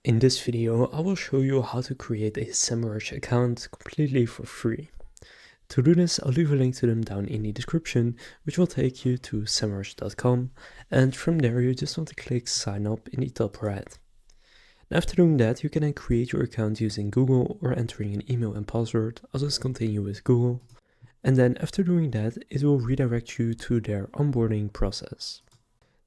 In this video, I will show you how to create a Semrush account completely for free. To do this, I'll leave a link to them down in the description, which will take you to semrush.com, and from there you just want to click sign up in the top right. After doing that, you can then create your account using Google or entering an email and password. I'll just continue with Google. And then after doing that, it will redirect you to their onboarding process.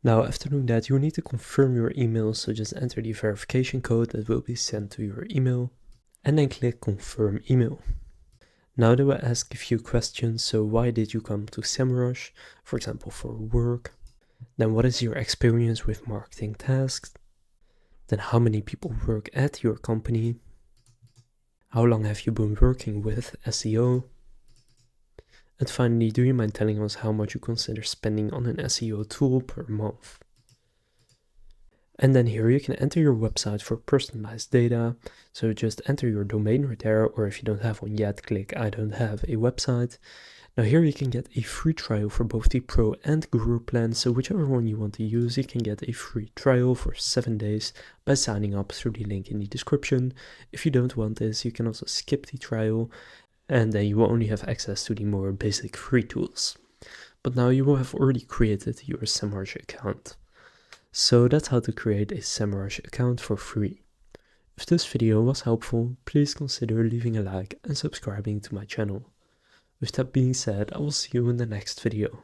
Now, after doing that, you will need to confirm your email, so just enter the verification code that will be sent to your email, and then click confirm email. Now they will ask a few questions, so why did you come to Semrush, for example for work? Then what is your experience with marketing tasks? Then how many people work at your company? How long have you been working with SEO? And finally, do you mind telling us how much you consider spending on an SEO tool per month? And then here you can enter your website for personalized data. So just enter your domain right there, or if you don't have one yet, click I don't have a website. Now here you can get a free trial for both the Pro and Guru plan. So whichever one you want to use, you can get a free trial for 7 days by signing up through the link in the description. If you don't want this, you can also skip the trial, and then you will only have access to the more basic free tools. But now you will have already created your Semrush account. So that's how to create a Semrush account for free. If this video was helpful, please consider leaving a like and subscribing to my channel. With that being said, I will see you in the next video.